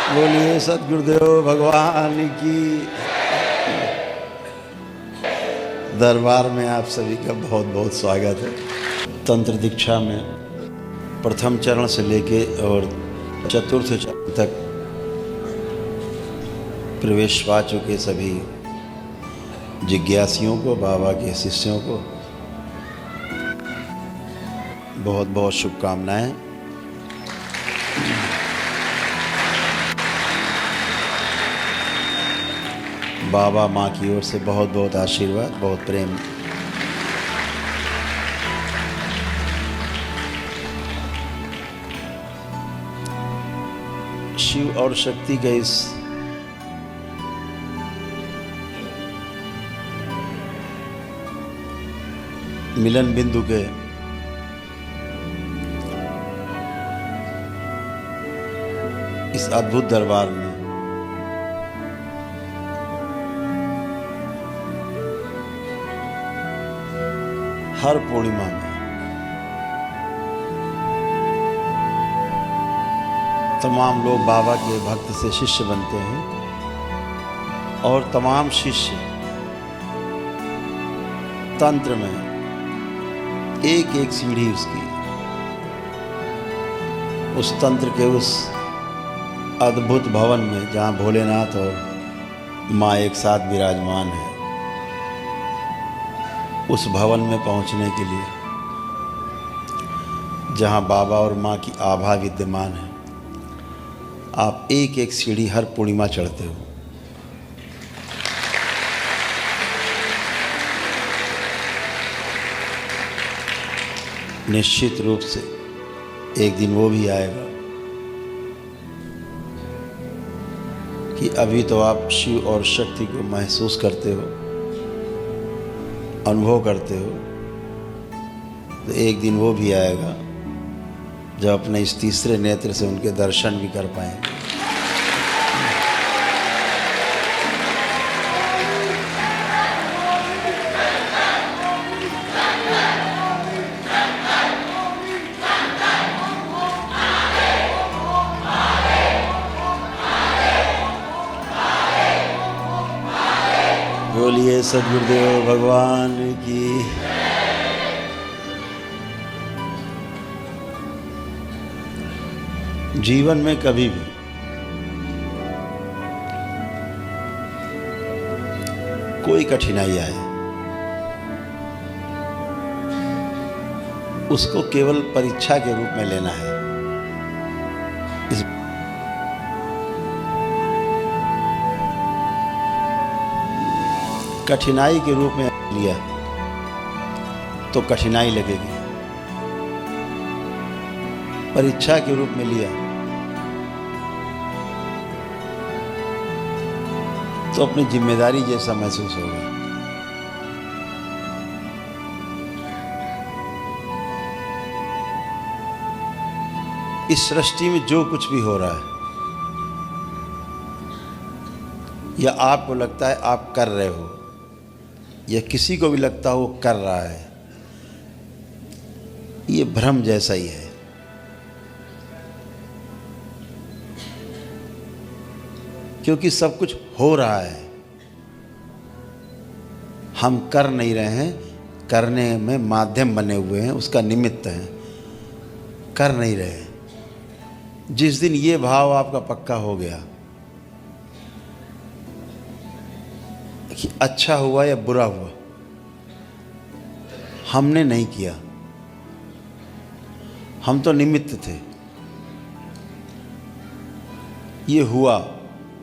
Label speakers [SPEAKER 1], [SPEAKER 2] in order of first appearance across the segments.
[SPEAKER 1] बोलिए सद्गुरुदेव भगवान की। दरबार में आप सभी का बहुत बहुत स्वागत है। तंत्र दीक्षा में प्रथम चरण से लेके और चतुर्थ चरण तक प्रवेश पा चुके सभी जिज्ञासियों को, बाबा के शिष्यों को बहुत बहुत शुभकामनाएं। बाबा माँ की ओर से बहुत बहुत आशीर्वाद, बहुत प्रेम। शिव और शक्ति के इस मिलन बिंदु के इस अद्भुत दरबार में हर पूर्णिमा में तमाम लोग बाबा के भक्त से शिष्य बनते हैं और तमाम शिष्य तंत्र में एक एक सीढ़ी उसकी उस तंत्र के उस अद्भुत भवन में जहाँ भोलेनाथ और माँ एक साथ विराजमान है, उस भवन में पहुँचने के लिए जहाँ बाबा और माँ की आभा विद्यमान है, आप एक एक सीढ़ी हर पूर्णिमा चढ़ते हो। निश्चित रूप से एक दिन वो भी आएगा कि अभी तो आप शिव और शक्ति को महसूस करते हो, अनुभव करते हो, तो एक दिन वो भी आएगा जब अपने इस तीसरे नेत्र से उनके दर्शन भी कर पाएंगे। बोलिए सद्गुरुदेव भगवान की। जीवन में कभी भी कोई कठिनाई आए, उसको केवल परीक्षा के रूप में लेना है। इस कठिनाई के रूप में लिया तो कठिनाई लगेगी, परीक्षा के रूप में लिया तो अपनी जिम्मेदारी जैसा महसूस होगा। इस सृष्टि में जो कुछ भी हो रहा है या आपको लगता है आप कर रहे हो या किसी को भी लगता हो वो कर रहा है, ये भ्रम जैसा ही है। क्योंकि सब कुछ हो रहा है, हम कर नहीं रहे हैं, करने में माध्यम बने हुए हैं, उसका निमित्त हैं, कर नहीं रहे। जिस दिन ये भाव आपका पक्का हो गया कि अच्छा हुआ या बुरा हुआ, हमने नहीं किया, हम तो निमित्त थे, ये हुआ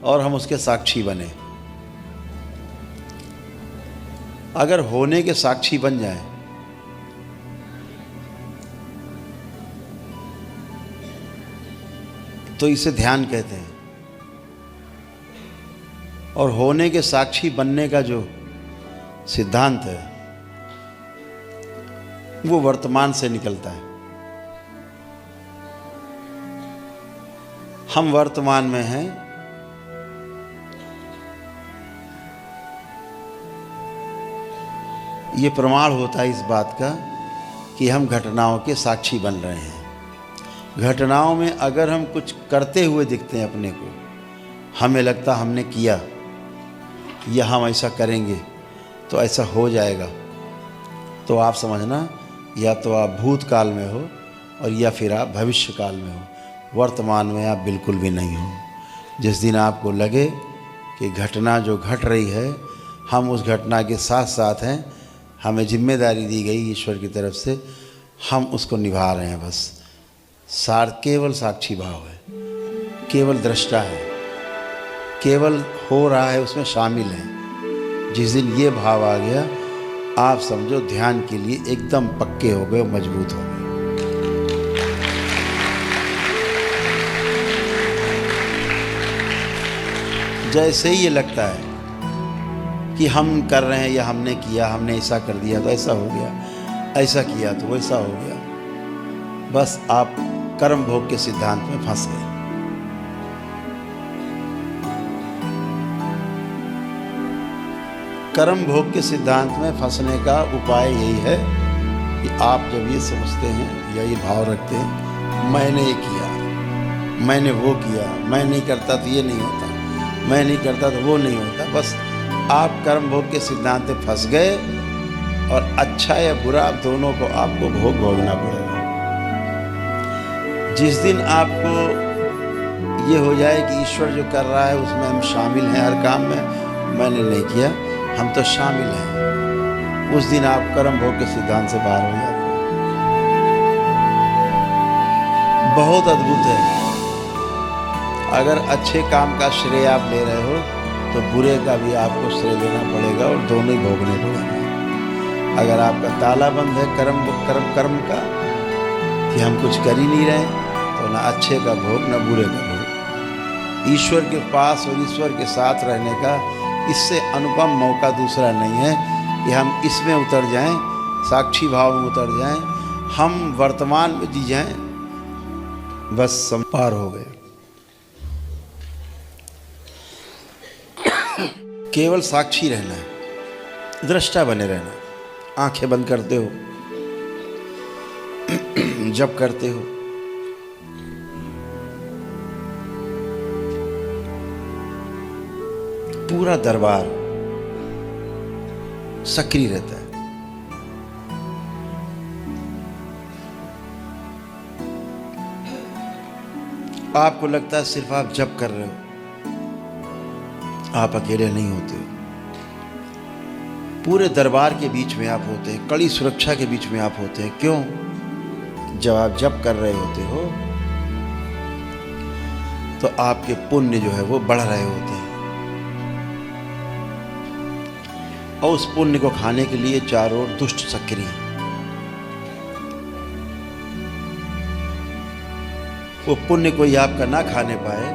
[SPEAKER 1] और हम उसके साक्षी बने। अगर होने के साक्षी बन जाए तो इसे ध्यान कहते हैं। और होने के साक्षी बनने का जो सिद्धांत है वो वर्तमान से निकलता है। हम वर्तमान में हैं, ये प्रमाण होता है इस बात का कि हम घटनाओं के साक्षी बन रहे हैं। घटनाओं में अगर हम कुछ करते हुए दिखते हैं अपने को, हमें लगता हमने किया या हम ऐसा करेंगे तो ऐसा हो जाएगा, तो आप समझना या तो आप भूतकाल में हो और या फिर आप भविष्य काल में हो, वर्तमान में आप बिल्कुल भी नहीं हो। जिस दिन आपको लगे कि घटना जो घट रही है हम उस घटना के साथ साथ हैं, हमें जिम्मेदारी दी गई ईश्वर की तरफ से, हम उसको निभा रहे हैं, बस केवल साक्षी भाव है, केवल दृष्टा है, केवल हो रहा है उसमें शामिल है। जिस दिन ये भाव आ गया आप समझो ध्यान के लिए एकदम पक्के हो गए, मजबूत हो गए। जैसे ही ये लगता है कि हम कर रहे हैं या हमने किया, हमने ऐसा कर दिया तो ऐसा हो गया, ऐसा किया तो वैसा हो गया, बस आप कर्म भोग के सिद्धांत में फंस गए। कर्म भोग के सिद्धांत में फंसने का उपाय यही है कि आप जब ये समझते हैं या ये भाव रखते हैं मैंने ये किया, मैंने वो किया, मैं नहीं करता तो ये नहीं होता, मैं नहीं करता तो वो नहीं होता, बस आप कर्म भोग के सिद्धांत में फंस गए और अच्छा या बुरा दोनों को आपको भोग भोगना पड़ेगा। जिस दिन आपको ये हो जाए कि ईश्वर जो कर रहा है उसमें हम शामिल हैं, हर काम में मैंने नहीं किया, हम तो शामिल हैं, उस दिन आप कर्म भोग के सिद्धांत से बाहर हो जाते हैं। बहुत अद्भुत है। अगर अच्छे काम का श्रेय आप ले रहे हो तो बुरे का भी आपको श्रेय लेना पड़ेगा और दोनों ही भोगने पड़ेंगे। अगर आपका ताला बंद है कर्म का कि हम कुछ कर ही नहीं रहे, तो ना अच्छे का भोग ना बुरे का भोग। ईश्वर के पास और ईश्वर के साथ रहने का इससे अनुपम मौका दूसरा नहीं है कि हम इसमें उतर जाएं, साक्षी भाव में उतर जाएं, हम वर्तमान में जी जाएं, बस संपार हो गए। केवल साक्षी रहना है, दृष्टा बने रहना। आंखें बंद करते हो, जब करते हो, पूरा दरबार सक्रिय रहता है। आपको लगता है सिर्फ आप जप कर रहे हो, आप अकेले नहीं होते हो। पूरे दरबार के बीच में आप होते हैं, कड़ी सुरक्षा के बीच में आप होते हैं। क्यों? जब आप जप कर रहे होते हो तो आपके पुण्य जो है वो बढ़ रहे होते हैं, और उस पुण्य को खाने के लिए चारों ओर दुष्ट सक्रिय। वो पुण्य कोई आपका ना खाने पाए,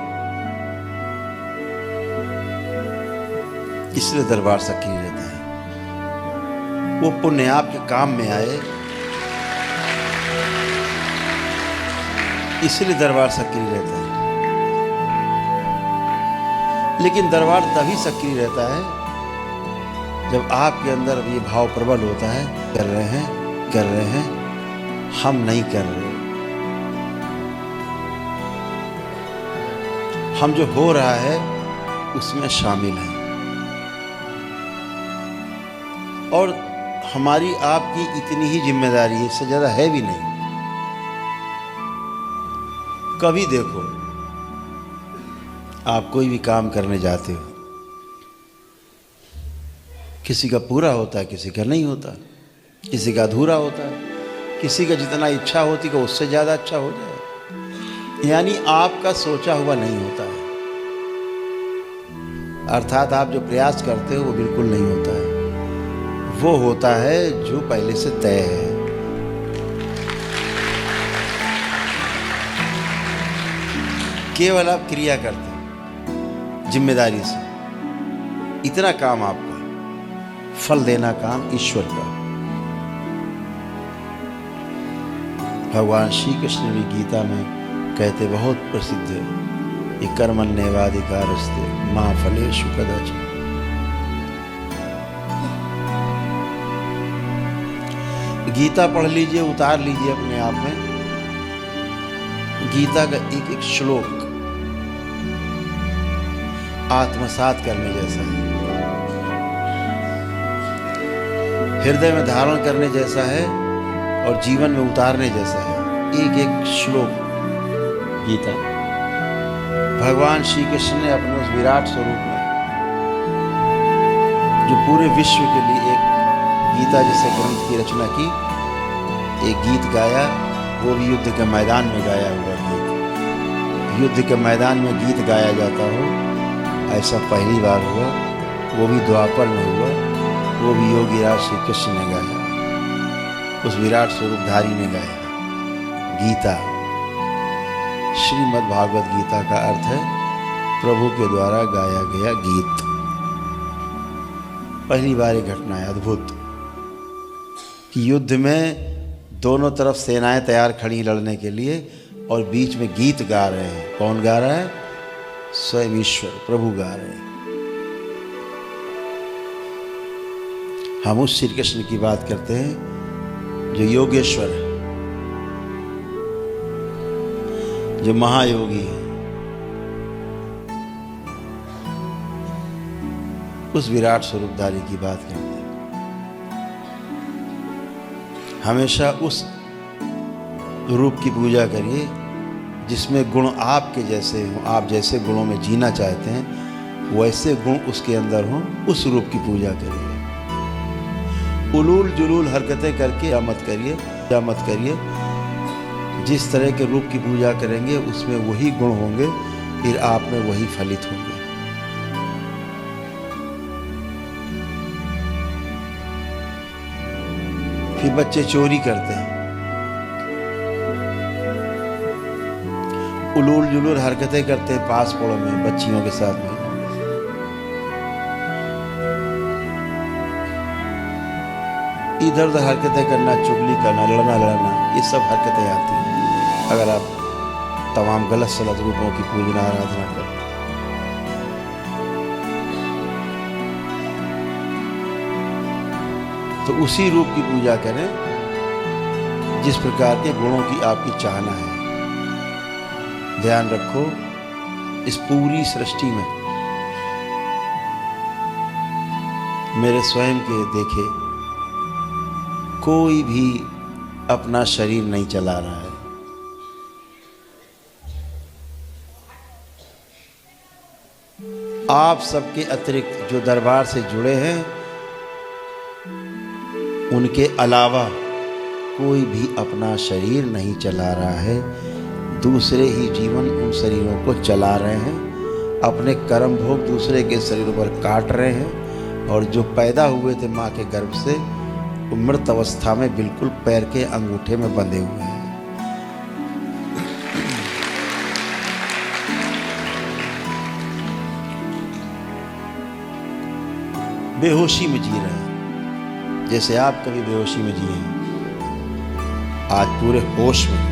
[SPEAKER 1] इसलिए दरबार सक्रिय रहता है। वो पुण्य आपके काम में आए, इसलिए दरबार सक्रिय रहता है। लेकिन दरबार तभी सक्रिय रहता है जब आपके अंदर ये भाव प्रबल होता है, कर रहे हैं, हम नहीं कर रहे, हम जो हो रहा है उसमें शामिल हैं, और हमारी आपकी इतनी ही जिम्मेदारी है, इससे ज़्यादा है भी नहीं। कभी देखो आप कोई भी काम करने जाते हो, किसी का पूरा होता है, किसी का नहीं होता, किसी का अधूरा होता है, किसी का जितना इच्छा होती है उससे ज़्यादा अच्छा हो जाए, यानी आपका सोचा हुआ नहीं होता है। अर्थात आप जो प्रयास करते हो वो बिल्कुल नहीं होता है, वो होता है जो पहले से तय है। केवल आप क्रिया करते हैं जिम्मेदारी से, इतना काम आपका, फल देना काम ईश्वर का। भगवान श्री कृष्ण भी गीता में कहते, बहुत प्रसिद्ध है, ये कर्मण्येवाधिकारस्ते मा फलेषु कदाचन। गीता पढ़ लीजिए, उतार लीजिए अपने आप में, गीता का एक एक श्लोक आत्मसात करने जैसा है, हृदय में धारण करने जैसा है और जीवन में उतारने जैसा है। एक एक श्लोक गीता भगवान श्री कृष्ण ने अपने उस विराट स्वरूप में, जो पूरे विश्व के लिए एक गीता जैसे ग्रंथ की रचना की, एक गीत गाया, वो भी युद्ध के मैदान में गाया हुआ गीत। युद्ध के मैदान में गीत गाया जाता हो, ऐसा पहली बार हुआ, वो भी द्वापर में हुआ, वो भी योगीराज श्री कृष्ण ने गाया, उस विराट स्वरूपधारी ने गाया गीता। श्रीमद् भागवत गीता का अर्थ है प्रभु के द्वारा गाया गया गीत। पहली बार ये घटना है अद्भुत कि युद्ध में दोनों तरफ सेनाएं तैयार खड़ी लड़ने के लिए और बीच में गीत गा रहे हैं। कौन गा रहा है? स्वयं ईश्वर प्रभु गा रहे हैं। हम उस श्री कृष्ण की बात करते हैं जो योगेश्वर है, जो महायोगी है, उस विराट स्वरूपधारी की बात करते हैं। हमेशा उस रूप की पूजा करिए जिसमें गुण आपके जैसे हों, आप जैसे गुणों में जीना चाहते हैं वैसे गुण उसके अंदर हों, उस रूप की पूजा करिए। उलूल जुलूल हरकतें करके या मत करिए। जिस तरह के रूप की पूजा करेंगे उसमें वही गुण होंगे, फिर आप में वही फलित होंगे। फिर बच्चे चोरी करते हैं, उलूल जुलूल हरकतें करते हैं पास पड़ों में बच्चियों के साथ में। इधर उधर हरकतें करना, चुगली करना, लड़ना, ये सब हरकतें आती हैं अगर आप तमाम गलत सलत रूपों की पूजना आराधना करें। तो उसी रूप की पूजा करें जिस प्रकार के गुणों की आपकी चाहना है। ध्यान रखो, इस पूरी सृष्टि में मेरे स्वयं के देखे कोई भी अपना शरीर नहीं चला रहा है। आप सबके अतिरिक्त जो दरबार से जुड़े हैं उनके अलावा कोई भी अपना शरीर नहीं चला रहा है। दूसरे ही जीवन उन शरीरों को चला रहे हैं, अपने कर्म भोग दूसरे के शरीरों पर काट रहे हैं। और जो पैदा हुए थे माँ के गर्भ से, वो मृत अवस्था में बिल्कुल पैर के अंगूठे में बंधे हुए हैं। बेहोशी में जी रहे हैं, जैसे आप कभी बेहोशी में जिए हैं। आज पूरे होश में,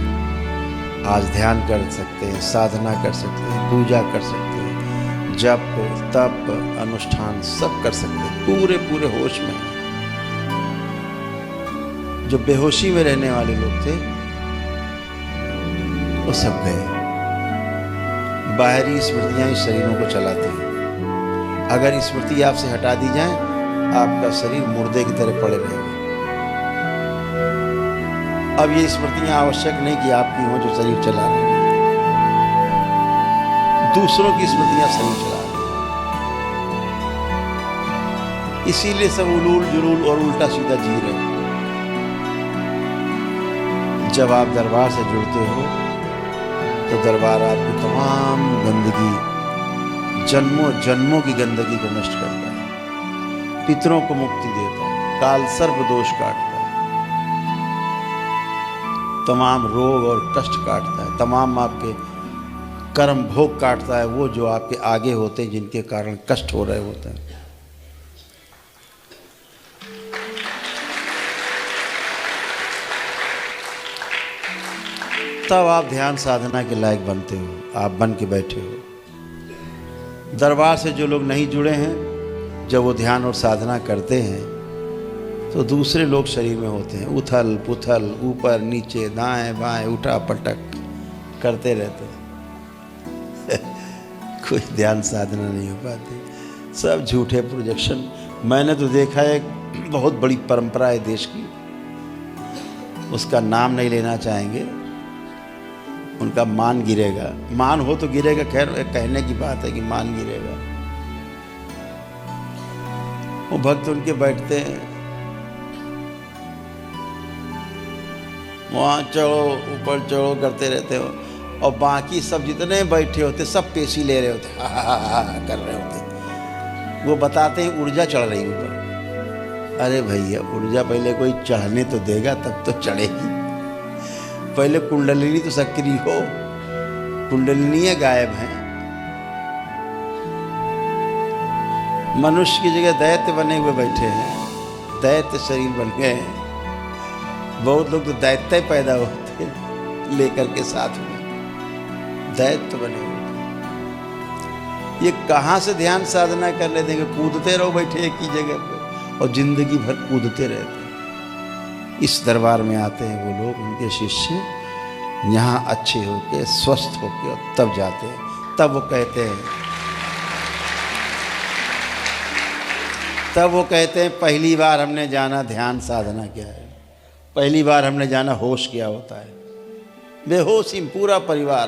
[SPEAKER 1] आज ध्यान कर सकते हैं, साधना कर सकते हैं, पूजा कर सकते हैं, जप तप अनुष्ठान सब कर सकते हैं, पूरे पूरे होश में। जो बेहोशी में रहने वाले लोग थे वो सब गए। बाहरी स्मृतियां इस शरीरों को चलाती हैं। अगर स्मृति आपसे हटा दी जाए, आपका शरीर मुर्दे की तरह पड़े रहेगा। अब ये स्मृतियां आवश्यक नहीं कि आपकी हो जो शरीर चला रहे हैं, दूसरों की स्मृतियां शरीर चला रही हैं। इसीलिए सब उलूल जुलूल और उल्टा सीधा जी रहे हैं। जब आप दरबार से जुड़ते हो तो दरबार आपकी तमाम गंदगी, जन्मों जन्मों की गंदगी को नष्ट करता है, पितरों को मुक्ति देता है, काल सर्प दोष काटता है, तमाम रोग और कष्ट काटता है, तमाम आपके कर्म भोग काटता है, वो जो आपके आगे होते हैं जिनके कारण कष्ट हो रहे होते हैं। तब आप ध्यान साधना के लायक बनते हो, आप बन के बैठे हो। दरबार से जो लोग नहीं जुड़े हैं, जब वो ध्यान और साधना करते हैं तो दूसरे लोग शरीर में होते हैं, उथल पुथल, ऊपर नीचे, दाएं बाएं, उठा पटक करते रहते हैं। कोई ध्यान साधना नहीं हो पाती, सब झूठे प्रोजेक्शन। मैंने तो देखा है बहुत बड़ी परंपरा है देश की, उसका नाम नहीं लेना चाहेंगे, उनका मान गिरेगा। मान हो तो गिरेगा, खैर कहने की बात है कि मान गिरेगा। वो भक्त उनके बैठते हैं, वहाँ चढ़ो ऊपर चढ़ो करते रहते हो, और बाकी सब जितने बैठे होते सब पेशी ले रहे होते, हा हा हा हा कर रहे होते। वो बताते हैं ऊर्जा चढ़ रही ऊपर। अरे भैया, ऊर्जा पहले कोई चढ़ने तो देगा तब तो चढ़ेगी। पहले कुंडलिनी तो सक्रिय हो, कुंडलिनी गायब है। मनुष्य की जगह दैत्य बने हुए बैठे हैं, दैत्य शरीर बन गए हैं। बहुत लोग तो दैत्य पैदा होते लेकर के साथ में, दैत्य बने हुए। ये कहाँ से ध्यान साधना करने देंगे? कूदते रहो बैठे एक ही जगह पे, और जिंदगी भर कूदते रहते हैं। इस दरबार में आते हैं वो लोग, उनके शिष्य, यहाँ अच्छे होके स्वस्थ होके और तब जाते हैं। तब वो कहते हैं पहली बार हमने जाना ध्यान साधना क्या है, पहली बार हमने जाना होश क्या होता है। बेहोशी पूरा परिवार,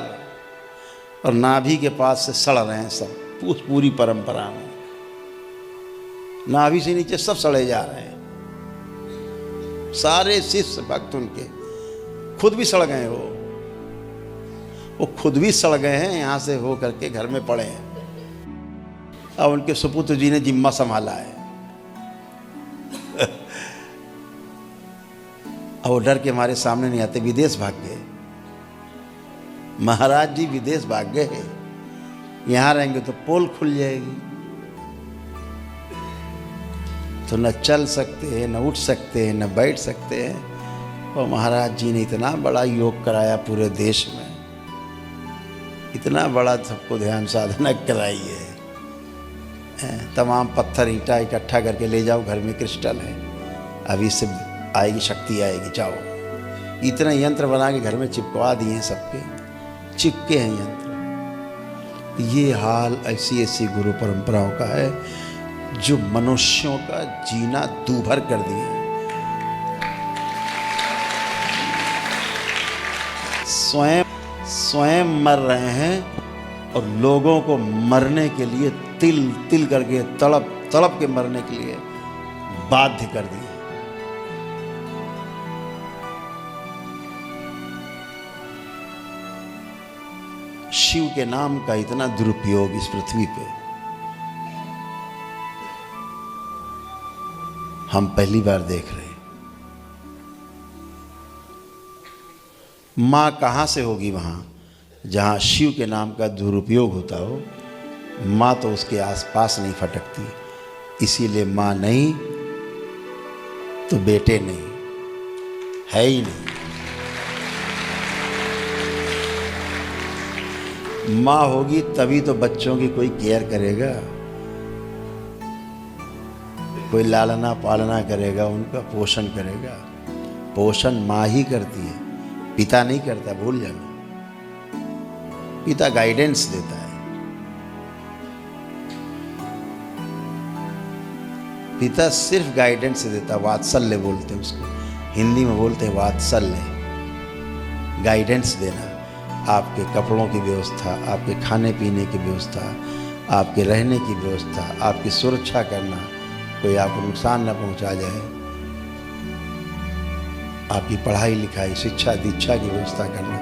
[SPEAKER 1] और नाभि के पास से सड़ रहे हैं सब, पूरी परंपरा में नाभि से नीचे सब सड़े जा रहे हैं। सारे शिष्य भक्त उनके खुद भी सड़ गए, वो खुद भी सड़ गए हैं, यहाँ से हो करके घर में पड़े हैं। अब उनके सुपुत्र जी ने जिम्मा संभाला है। अब वो डर के हमारे सामने नहीं आते, विदेश भाग गए। महाराज जी विदेश भाग गए हैं, यहाँ रहेंगे तो पोल खुल जाएगी, तो न चल सकते हैं, न उठ सकते हैं, न बैठ सकते हैं। और महाराज जी ने इतना बड़ा योग कराया पूरे देश में, इतना बड़ा सबको ध्यान साधना कराई है। तमाम पत्थर ईंटा इकट्ठा करके ले जाओ, घर में क्रिस्टल है, अभी इससे आएगी शक्ति आएगी, जाओ। इतना यंत्र बना के घर में चिपकवा दिए हैं, सबके चिपके हैं यंत्र। ये हाल ऐसी ऐसी गुरु परंपराओं का है जो मनुष्यों का जीना दूभर कर दिए हैं। स्वयं मर रहे हैं और लोगों को मरने के लिए तिल तिल करके तड़प तड़प के मरने के लिए बाध्य कर दिए। शिव के नाम का इतना दुरुपयोग इस पृथ्वी पे हम पहली बार देख रहे हैं। मां कहां से होगी? वहां जहां शिव के नाम का दुरुपयोग होता हो, मां तो उसके आसपास नहीं फटकती। इसीलिए मां नहीं तो बेटे नहीं, है ही नहीं। माँ होगी तभी तो बच्चों की कोई केयर करेगा, कोई लालना पालना करेगा, उनका पोषण करेगा। पोषण माँ ही करती है, पिता नहीं करता, भूल जाना। पिता गाइडेंस देता है, पिता सिर्फ गाइडेंस देता। वात्सल्य बोलते हैं उसको, हिंदी में बोलते हैं वात्सल्य। गाइडेंस देना, आपके कपड़ों की व्यवस्था, आपके खाने पीने की व्यवस्था, आपके रहने की व्यवस्था, आपकी सुरक्षा करना, कोई आपको नुकसान न पहुंचा जाए, आपकी पढ़ाई लिखाई शिक्षा दीक्षा की व्यवस्था करना,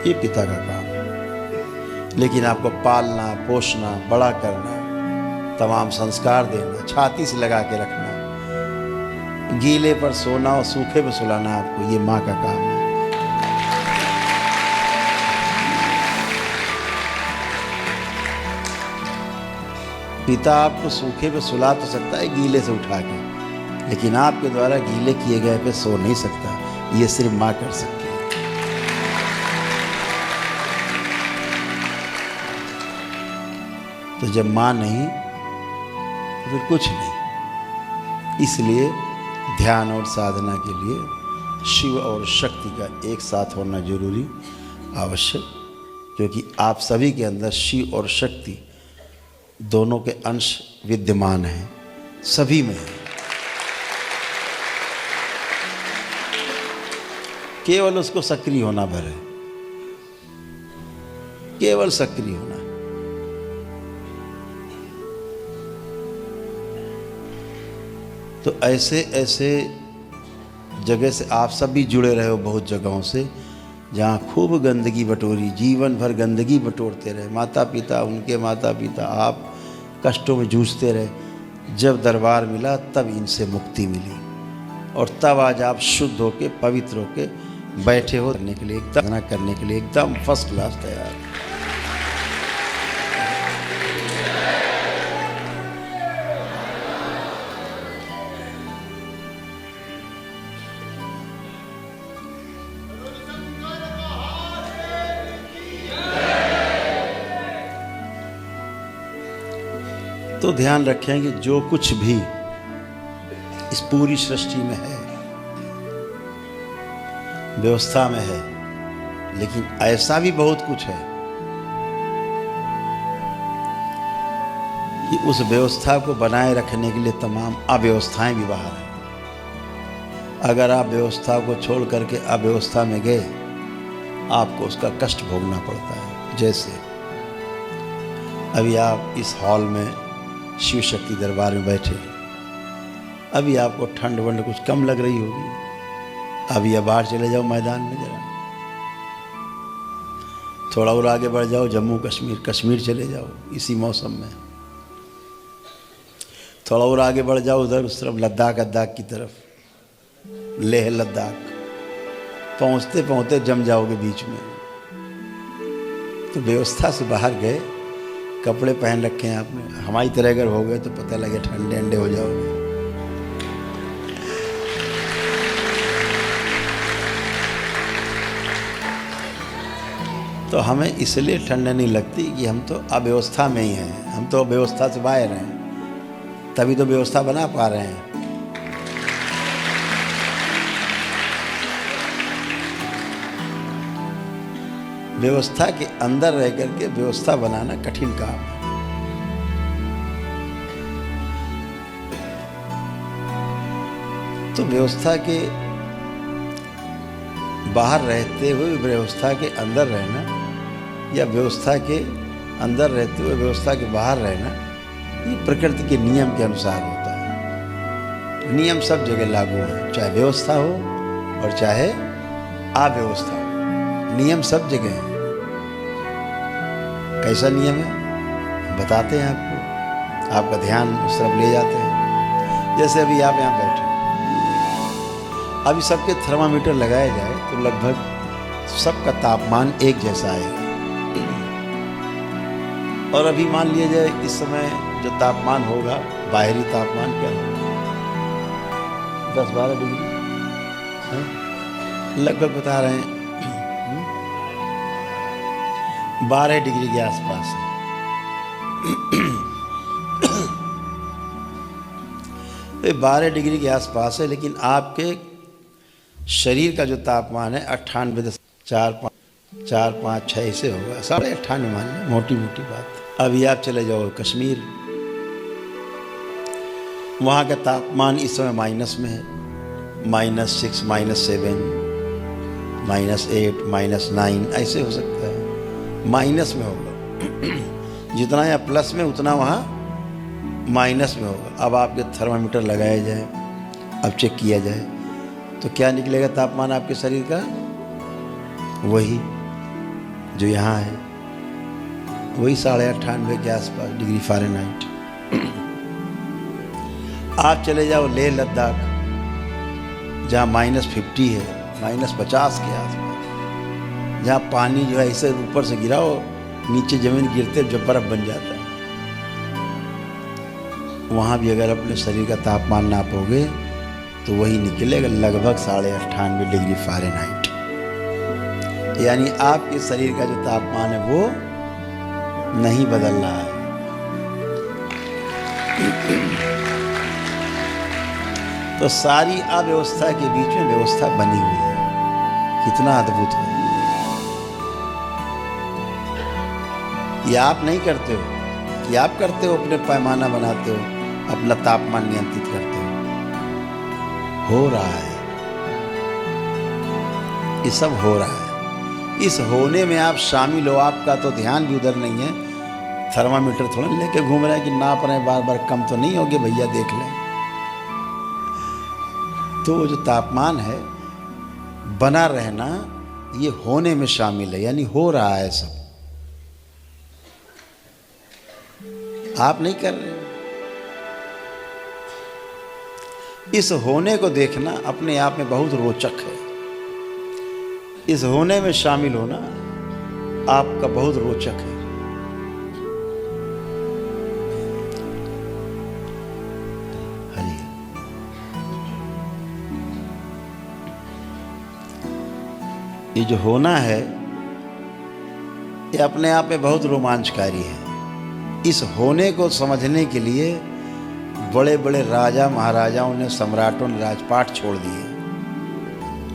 [SPEAKER 1] ये पिता का काम है। लेकिन आपको पालना पोषना बड़ा करना, तमाम संस्कार देना, छाती से लगा के रखना, गीले पर सोना और सूखे पर सुलाना, आपको ये माँ का काम है। पिता आपको सूखे पे सुला तो सकता है गीले से उठा के, लेकिन आपके द्वारा गीले किए गए पे सो नहीं सकता। ये सिर्फ माँ कर सकती है। तो जब माँ नहीं तो फिर कुछ नहीं। इसलिए ध्यान और साधना के लिए शिव और शक्ति का एक साथ होना जरूरी आवश्यक, क्योंकि आप सभी के अंदर शिव और शक्ति दोनों के अंश विद्यमान हैं, सभी में है। केवल उसको सक्रिय होना भर है, केवल सक्रिय होना है। तो ऐसे ऐसे जगह से आप सब भी जुड़े रहे हो, बहुत जगहों से जहाँ खूब गंदगी बटोरी, जीवन भर गंदगी बटोरते रहे, माता पिता, उनके माता पिता, आप कष्टों में जूझते रहे। जब दरबार मिला तब इनसे मुक्ति मिली और तब आज आप शुद्ध होके, पवित्र होके बैठे हो करने के लिए, एकदम करने के लिए एकदम फर्स्ट क्लास तैयार। तो ध्यान रखें कि जो कुछ भी इस पूरी सृष्टि में है, व्यवस्था में है, लेकिन ऐसा भी बहुत कुछ है कि उस व्यवस्था को बनाए रखने के लिए तमाम अव्यवस्थाएं भी बाहर हैं। अगर आप व्यवस्था को छोड़ करके अव्यवस्था में गए, आपको उसका कष्ट भोगना पड़ता है। जैसे अभी आप इस हॉल में शिव शक्ति दरबार में बैठे, अभी आपको ठंड वंड कुछ कम लग रही होगी, अभी या बाहर चले जाओ मैदान में, जरा थोड़ा और आगे बढ़ जाओ, जम्मू कश्मीर चले जाओ इसी मौसम में, थोड़ा और आगे बढ़ जाओ उधर उस तरफ लद्दाख की तरफ, लेह लद्दाख, पहुँचते पहुँचते जम जाओगे बीच में। तो व्यवस्था से बाहर गए, कपड़े पहन रखे हैं आपने, हमारी तरह अगर हो गए तो पता लगे ठंडे अंडे हो जाओगे। तो हमें इसलिए ठंड नहीं लगती कि हम तो अव्यवस्था में ही हैं, हम तो व्यवस्था से बाहर हैं, तभी तो व्यवस्था बना पा रहे हैं। व्यवस्था के अंदर रह करके व्यवस्था बनाना कठिन काम है। तो व्यवस्था के बाहर रहते हुए व्यवस्था के अंदर रहना, या व्यवस्था के अंदर रहते हुए व्यवस्था के बाहर रहना, ये प्रकृति के नियम के अनुसार होता है। नियम सब जगह लागू है, चाहे व्यवस्था हो और चाहे अव्यवस्था हो, नियम सब जगह है। कैसा नियम है बताते हैं आपको, आपका ध्यान उस तरफ ले जाते हैं। जैसे अभी आप यहाँ बैठे, अभी सबके थर्मामीटर लगाया जाए तो लगभग सबका तापमान एक जैसा आएगा। और अभी मान लिया जाए इस समय जो तापमान होगा, बाहरी तापमान क्या होगा, 10-12 डिग्री लगभग बता रहे हैं, 12 डिग्री के आसपास है। तो 12 डिग्री के आसपास है, लेकिन आपके शरीर का जो तापमान है 98.4-5-6 ऐसे होगा, 98.5 मान लो, मोटी मोटी बात। अभी आप चले जाओ कश्मीर, वहाँ का तापमान इस समय माइनस में है, -6, -7, -8, -9 ऐसे हो सकता है, माइनस में होगा। जितना यहाँ प्लस में उतना वहाँ माइनस में होगा। अब आपके थर्मामीटर लगाया जाए, अब चेक किया जाए तो क्या निकलेगा तापमान आपके शरीर का, वही जो यहाँ है, वही 98.5 के आसपास डिग्री फ़ारेनहाइट। आप चले जाओ लेह लद्दाख, जहाँ -50 है, -50 के आसपास, जहाँ पानी जो है ऐसे ऊपर से गिराओ, नीचे ज़मीन गिरते जो बर्फ़ बन जाता है। वहाँ भी अगर अपने शरीर का तापमान नापोगे तो वही निकलेगा लगभग 98.5 डिग्री फ़ारेनहाइट। यानी आपके शरीर का जो तापमान है वो नहीं बदल रहा है। तो सारी अव्यवस्था के बीच में व्यवस्था बनी हुई है। कितना अद्भुत है। ये आप नहीं करते हो, कि आप करते हो, अपने पैमाना बनाते हो, अपना तापमान नियंत्रित करते हो रहा है, ये सब हो रहा है। इस होने में आप शामिल हो, आपका तो ध्यान भी उधर नहीं है। थर्मामीटर थोड़ा लेके घूम रहे हैं कि नाप रहे हैं बार बार, कम तो नहीं होगे भैया, देख लें। तो जो तापमान है बना रहना, ये होने में शामिल है, यानी हो रहा है सब, आप नहीं कर रहे हो। इस होने को देखना अपने आप में बहुत रोचक है। इस होने में शामिल होना आपका बहुत रोचक है। ये जो होना है ये अपने आप में बहुत रोमांचकारी है। इस होने को समझने के लिए बड़े बड़े राजा महाराजाओं ने, सम्राटों ने राजपाट छोड़ दिए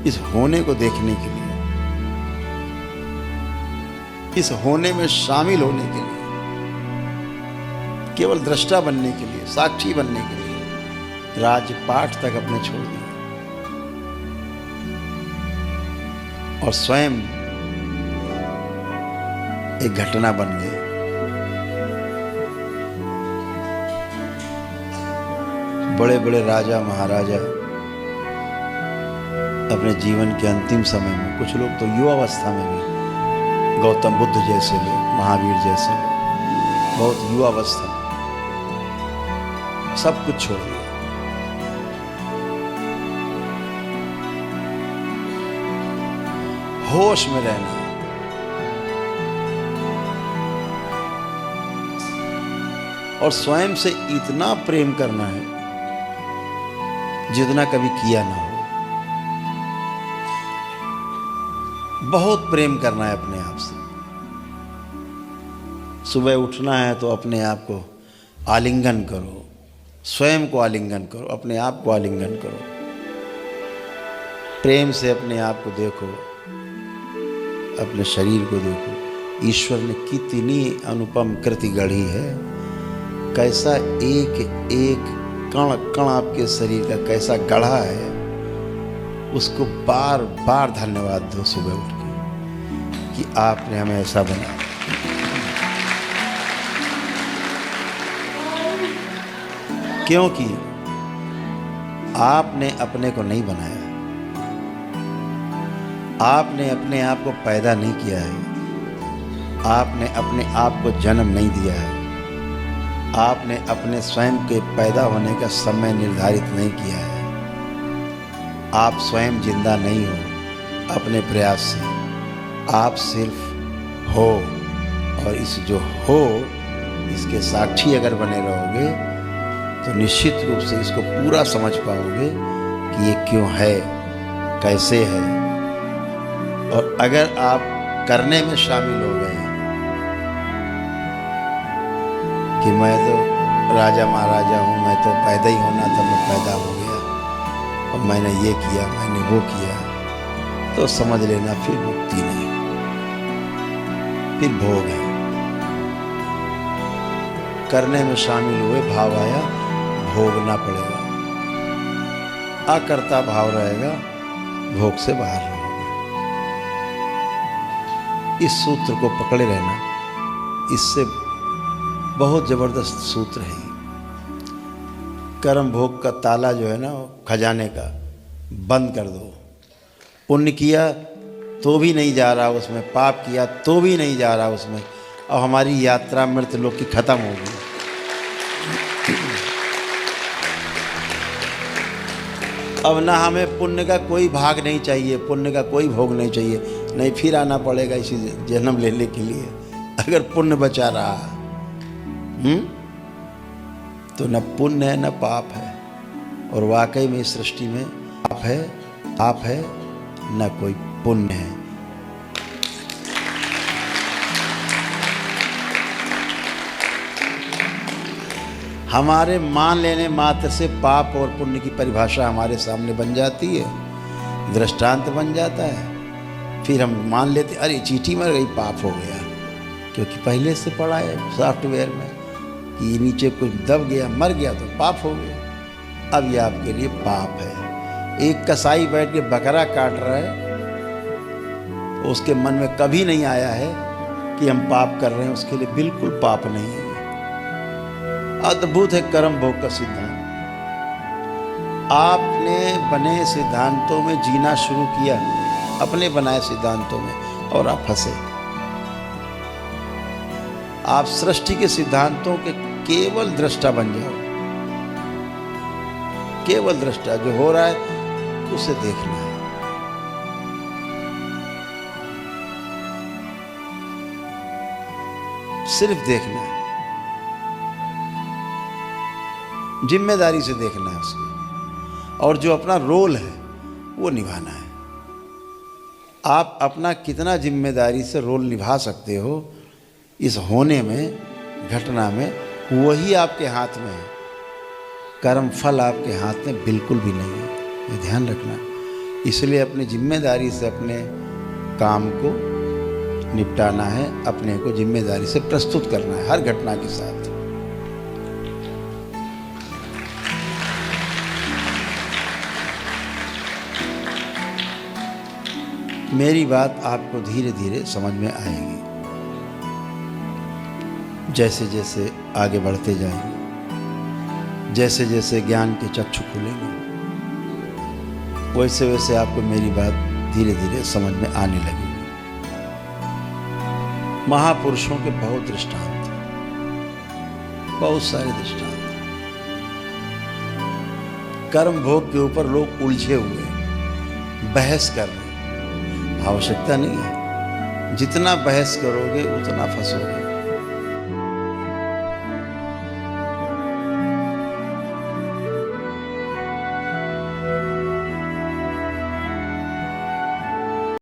[SPEAKER 1] इस होने को देखने के लिए, इस होने में शामिल होने के लिए, केवल दृष्टा बनने के लिए, साक्षी बनने के लिए राजपाट तक अपने छोड़ दिए और स्वयं एक घटना बन गए। बड़े बड़े राजा महाराजा अपने जीवन के अंतिम समय में, कुछ लोग तो युवावस्था में भी, गौतम बुद्ध जैसे लोग, महावीर जैसे लोग, बहुत युवावस्था में सब कुछ छोड़ दिया। होश में रहना, और स्वयं से इतना प्रेम करना है जितना कभी किया ना हो। बहुत प्रेम करना है अपने आप से। सुबह उठना है तो अपने आप को आलिंगन करो, स्वयं को आलिंगन करो, अपने आप को आलिंगन करो, प्रेम से अपने आप को देखो, अपने शरीर को देखो। ईश्वर ने कितनी अनुपम कृति गढ़ी है, कैसा एक एक कण कण आपके शरीर का कैसा गढ़ा है, उसको बार बार धन्यवाद दो सुबह उठ के कि आपने हमें ऐसा बनाया। क्योंकि आपने अपने को नहीं बनाया, आपने अपने आप को पैदा नहीं किया है, आपने अपने आप को जन्म नहीं दिया है, आपने अपने स्वयं के पैदा होने का समय निर्धारित नहीं किया है। आप स्वयं जिंदा नहीं हो अपने प्रयास से, आप सिर्फ हो, और इस जो हो इसके साक्षी अगर बने रहोगे तो निश्चित रूप से इसको पूरा समझ पाओगे कि ये क्यों है, कैसे है। और अगर आप करने में शामिल हो गए कि मैं तो राजा महाराजा हूँ, मैं तो पैदा ही होना था, मैं पैदा हो गया और मैंने ये किया, मैंने वो किया, तो समझ लेना फिर मुक्ति नहीं, फिर भोग है। करने में शामिल हुए, भाव आया, भोगना पड़ेगा। अकर्ता भाव रहेगा, भोग से बाहर रहोगे। इस सूत्र को पकड़े रहना, इससे बहुत जबरदस्त सूत्र है। कर्म भोग का ताला जो है ना, खजाने का, बंद कर दो। पुण्य किया तो भी नहीं जा रहा उसमें, पाप किया तो भी नहीं जा रहा उसमें, और हमारी यात्रा मृत लोक की खत्म हो गई। अब ना हमें पुण्य का कोई भाग नहीं चाहिए, पुण्य का कोई भोग नहीं चाहिए, नहीं फिर आना पड़ेगा इसी जन्म लेने के लिए। अगर पुण्य बचा रहा तो न पुण्य है न पाप है, और वाकई में इस सृष्टि में पाप है न कोई पुण्य है। हमारे मान लेने मात्र से पाप और पुण्य की परिभाषा हमारे सामने बन जाती है, दृष्टांत बन जाता है। फिर हम मान लेते, अरे चींटी मर गई, पाप हो गया। क्योंकि पहले से पड़ा है सॉफ्टवेयर में कि ये नीचे कुछ दब गया, मर गया तो पाप हो गया। अब ये आपके लिए पाप है। एक कसाई बैठ के बकरा काट रहा है, तो उसके मन में कभी नहीं आया है कि हम पाप कर रहे हैं, उसके लिए बिल्कुल पाप नहीं है। अद्भुत है कर्म भोग का सिद्धांत। आपने बने सिद्धांतों में जीना शुरू किया, अपने बनाए सिद्धांतों में, और आप फंसे। आप सृष्टि के सिद्धांतों के केवल दृष्टा बन जाओ। केवल दृष्टा, जो हो रहा है उसे देखना है। सिर्फ देखना है, जिम्मेदारी से देखना है उसको, और जो अपना रोल है वो निभाना है। आप अपना कितना जिम्मेदारी से रोल निभा सकते हो इस होने में, घटना में, वही आपके हाथ में है। कर्म फल आपके हाथ में बिल्कुल भी नहीं है, ये ध्यान रखना। इसलिए अपनी जिम्मेदारी से अपने काम को निपटाना है, अपने को जिम्मेदारी से प्रस्तुत करना है हर घटना के साथ। मेरी बात आपको धीरे धीरे समझ में आएगी। जैसे जैसे आगे बढ़ते जाएंगे, जैसे जैसे ज्ञान के चक्षु खुलेंगे, वैसे वैसे आपको मेरी बात धीरे धीरे समझ में आने लगेगी। महापुरुषों के बहुत दृष्टांत, बहुत सारे दृष्टांत। कर्म भोग के ऊपर लोग उलझे हुए, बहस कर रहे हैं। आवश्यकता नहीं है, जितना बहस करोगे उतना फंसोगे।